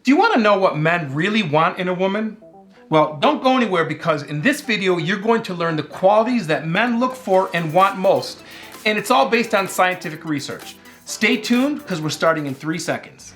Do you want to know what men really want in a woman? Well, don't go anywhere because in this video, you're going to learn the qualities that men look for and want most. And it's all based on scientific research. Stay tuned because we're starting in 3 seconds.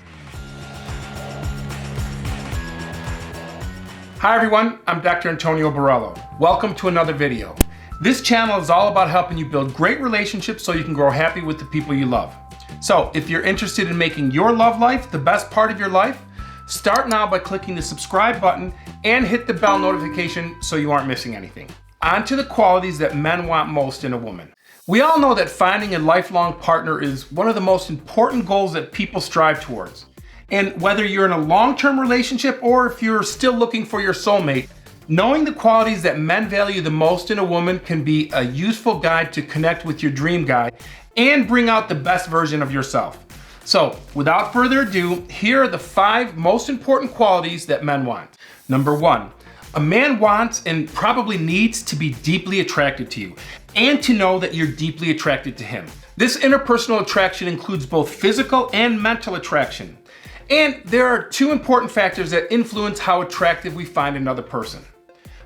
Hi everyone, I'm Dr. Antonio Borrello. Welcome to another video. This channel is all about helping you build great relationships so you can grow happy with the people you love. So if you're interested in making your love life the best part of your life, start now by clicking the subscribe button and hit the bell notification so you aren't missing anything. On to the qualities that men want most in a woman. We all know that finding a lifelong partner is one of the most important goals that people strive towards. And whether you're in a long-term relationship or if you're still looking for your soulmate, knowing the qualities that men value the most in a woman can be a useful guide to connect with your dream guy and bring out the best version of yourself. So, without further ado, here are the 5 most important qualities that men want. Number 1, a man wants and probably needs to be deeply attracted to you and to know that you're deeply attracted to him. This interpersonal attraction includes both physical and mental attraction. And there are 2 important factors that influence how attractive we find another person.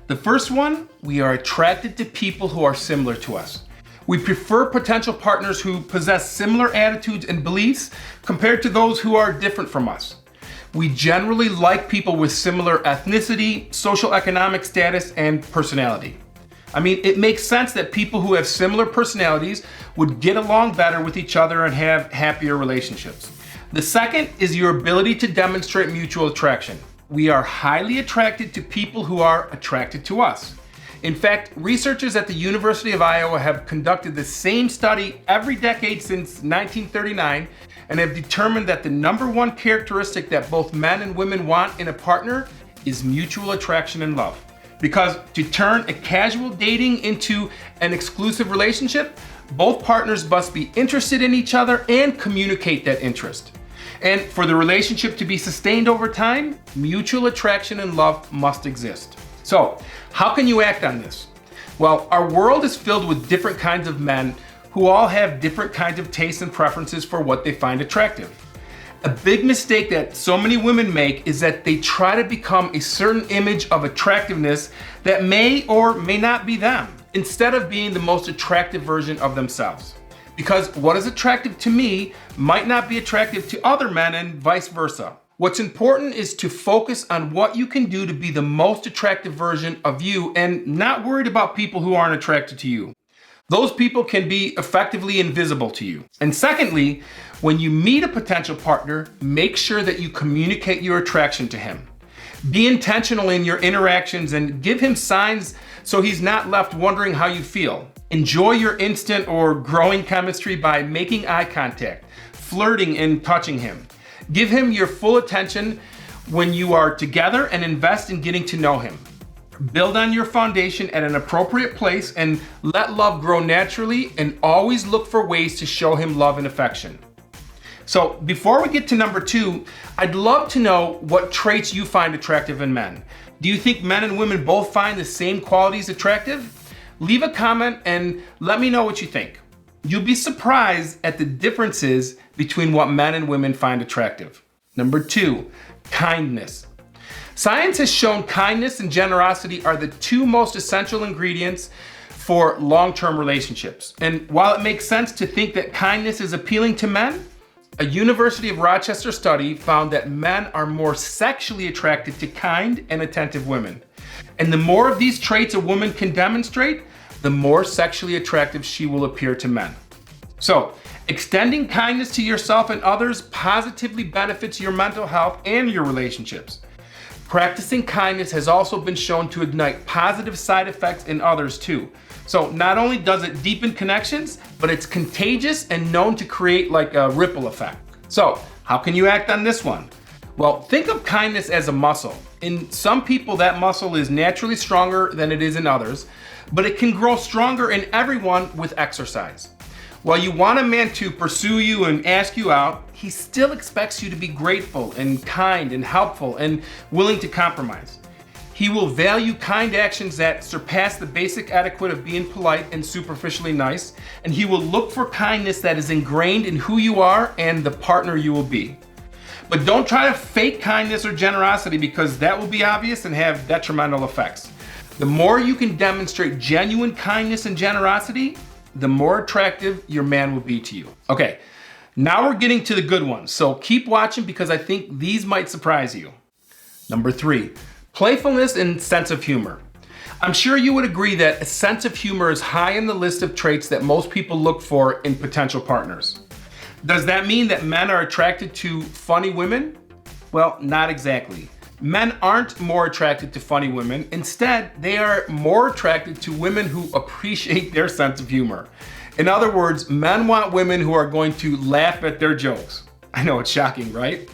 The first one, we are attracted to people who are similar to us. We prefer potential partners who possess similar attitudes and beliefs compared to those who are different from us. We generally like people with similar ethnicity, social economic status, and personality. I mean, it makes sense that people who have similar personalities would get along better with each other and have happier relationships. The second is your ability to demonstrate mutual attraction. We are highly attracted to people who are attracted to us. In fact, researchers at the University of Iowa have conducted the same study every decade since 1939 and have determined that the number 1 characteristic that both men and women want in a partner is mutual attraction and love. Because to turn a casual dating into an exclusive relationship, both partners must be interested in each other and communicate that interest. And for the relationship to be sustained over time, mutual attraction and love must exist. So, how can you act on this? Well, our world is filled with different kinds of men who all have different kinds of tastes and preferences for what they find attractive. A big mistake that so many women make is that they try to become a certain image of attractiveness that may or may not be them, instead of being the most attractive version of themselves. Because what is attractive to me might not be attractive to other men and vice versa. What's important is to focus on what you can do to be the most attractive version of you and not worried about people who aren't attracted to you. Those people can be effectively invisible to you. And secondly, when you meet a potential partner, make sure that you communicate your attraction to him. Be intentional in your interactions and give him signs so he's not left wondering how you feel. Enjoy your instant or growing chemistry by making eye contact, flirting and touching him. Give him your full attention when you are together and invest in getting to know him. Build on your foundation at an appropriate place and let love grow naturally, and always look for ways to show him love and affection. So before we get to number 2, I'd love to know what traits you find attractive in men. Do you think men and women both find the same qualities attractive? Leave a comment and let me know what you think. You'll be surprised at the differences between what men and women find attractive. Number 2, kindness. Science has shown kindness and generosity are the 2 most essential ingredients for long-term relationships. And while it makes sense to think that kindness is appealing to men, a University of Rochester study found that men are more sexually attracted to kind and attentive women. And the more of these traits a woman can demonstrate, the more sexually attractive she will appear to men. So, extending kindness to yourself and others positively benefits your mental health and your relationships. Practicing kindness has also been shown to ignite positive side effects in others too. So not only does it deepen connections, but it's contagious and known to create like a ripple effect. So how can you act on this one? Well, think of kindness as a muscle. In some people, that muscle is naturally stronger than it is in others, but it can grow stronger in everyone with exercise. While you want a man to pursue you and ask you out, he still expects you to be grateful and kind and helpful and willing to compromise. He will value kind actions that surpass the basic etiquette of being polite and superficially nice, and he will look for kindness that is ingrained in who you are and the partner you will be. But don't try to fake kindness or generosity because that will be obvious and have detrimental effects. The more you can demonstrate genuine kindness and generosity, the more attractive your man will be to you. Okay, now we're getting to the good ones, so keep watching because I think these might surprise you. Number 3, playfulness and sense of humor. I'm sure you would agree that a sense of humor is high in the list of traits that most people look for in potential partners. Does that mean that men are attracted to funny women? Well, not exactly. Men aren't more attracted to funny women. Instead, they are more attracted to women who appreciate their sense of humor. In other words, men want women who are going to laugh at their jokes. I know it's shocking, right?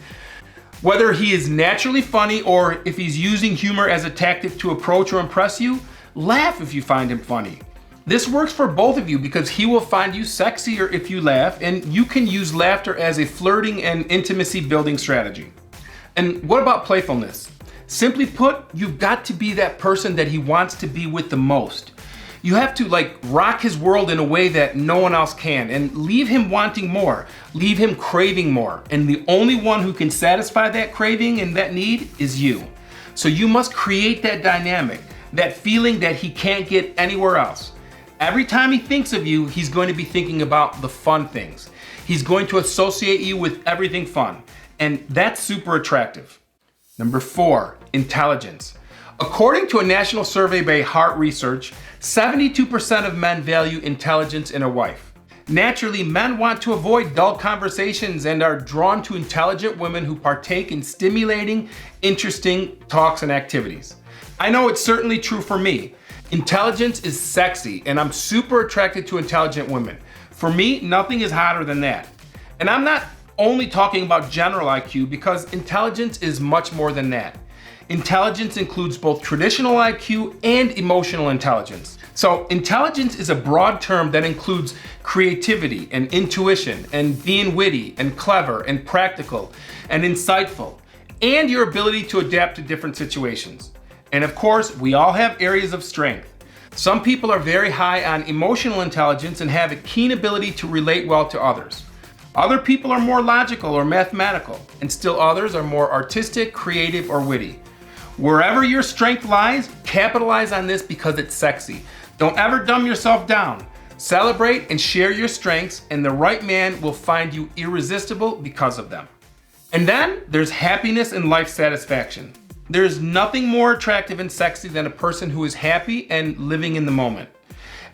Whether he is naturally funny or if he's using humor as a tactic to approach or impress you, laugh if you find him funny. This works for both of you because he will find you sexier if you laugh, and you can use laughter as a flirting and intimacy building strategy. And what about playfulness? Simply put, you've got to be that person that he wants to be with the most. You have to rock his world in a way that no one else can and leave him wanting more, leave him craving more. And the only one who can satisfy that craving and that need is you. So you must create that dynamic, that feeling that he can't get anywhere else. Every time he thinks of you, he's going to be thinking about the fun things. He's going to associate you with everything fun. And that's super attractive. Number 4, intelligence. According to a national survey by Heart Research, 72% of men value intelligence in a wife. Naturally, men want to avoid dull conversations and are drawn to intelligent women who partake in stimulating, interesting talks and activities. I know it's certainly true for me. Intelligence is sexy, and I'm super attracted to intelligent women. For me, nothing is hotter than that. And I'm not only talking about general IQ because intelligence is much more than that. Intelligence includes both traditional IQ and emotional intelligence. So intelligence is a broad term that includes creativity and intuition and being witty and clever and practical and insightful and your ability to adapt to different situations. And of course, we all have areas of strength. Some people are very high on emotional intelligence and have a keen ability to relate well to others. Other people are more logical or mathematical, and still others are more artistic, creative, or witty. Wherever your strength lies, capitalize on this because it's sexy. Don't ever dumb yourself down. Celebrate and share your strengths, and the right man will find you irresistible because of them. And then there's happiness and life satisfaction. There's nothing more attractive and sexy than a person who is happy and living in the moment.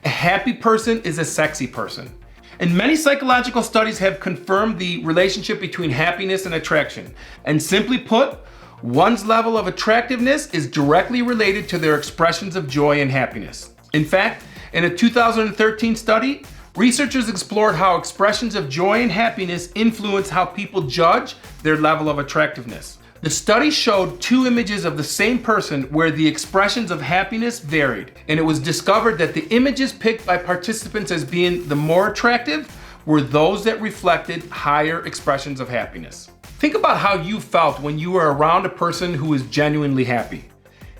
A happy person is a sexy person. And many psychological studies have confirmed the relationship between happiness and attraction. And simply put, one's level of attractiveness is directly related to their expressions of joy and happiness. In fact, in a 2013 study, researchers explored how expressions of joy and happiness influence how people judge their level of attractiveness. The study showed 2 images of the same person where the expressions of happiness varied, and it was discovered that the images picked by participants as being the more attractive were those that reflected higher expressions of happiness. Think about how you felt when you were around a person who is genuinely happy.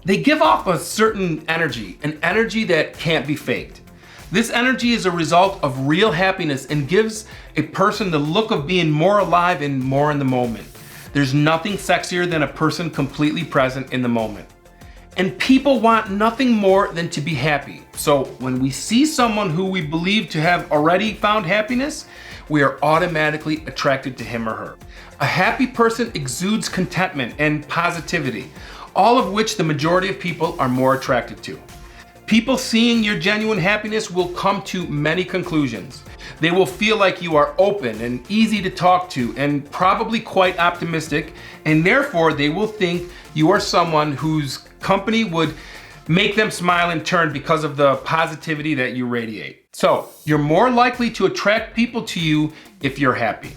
They give off a certain energy, an energy that can't be faked. This energy is a result of real happiness and gives a person the look of being more alive and more in the moment. There's nothing sexier than a person completely present in the moment. And people want nothing more than to be happy. So when we see someone who we believe to have already found happiness, we are automatically attracted to him or her. A happy person exudes contentment and positivity, all of which the majority of people are more attracted to. People seeing your genuine happiness will come to many conclusions. They will feel like you are open and easy to talk to and probably quite optimistic, and therefore they will think you are someone whose company would make them smile in turn because of the positivity that you radiate. So you're more likely to attract people to you if you're happy.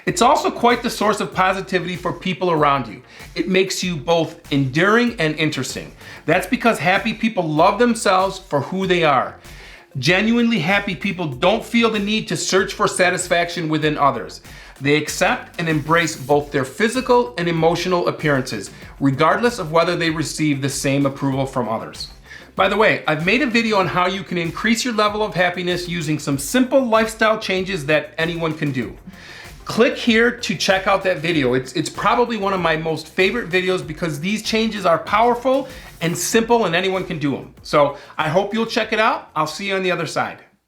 It's also quite the source of positivity for people around you. It makes you both endearing and interesting. That's because happy people love themselves for who they are. Genuinely happy people don't feel the need to search for satisfaction within others. They accept and embrace both their physical and emotional appearances, regardless of whether they receive the same approval from others. By the way, I've made a video on how you can increase your level of happiness using some simple lifestyle changes that anyone can do. click here to check out that video. It's probably one of my most favorite videos because these changes are powerful and simple and anyone can do them. So I hope you'll check it out. I'll see you on the other side.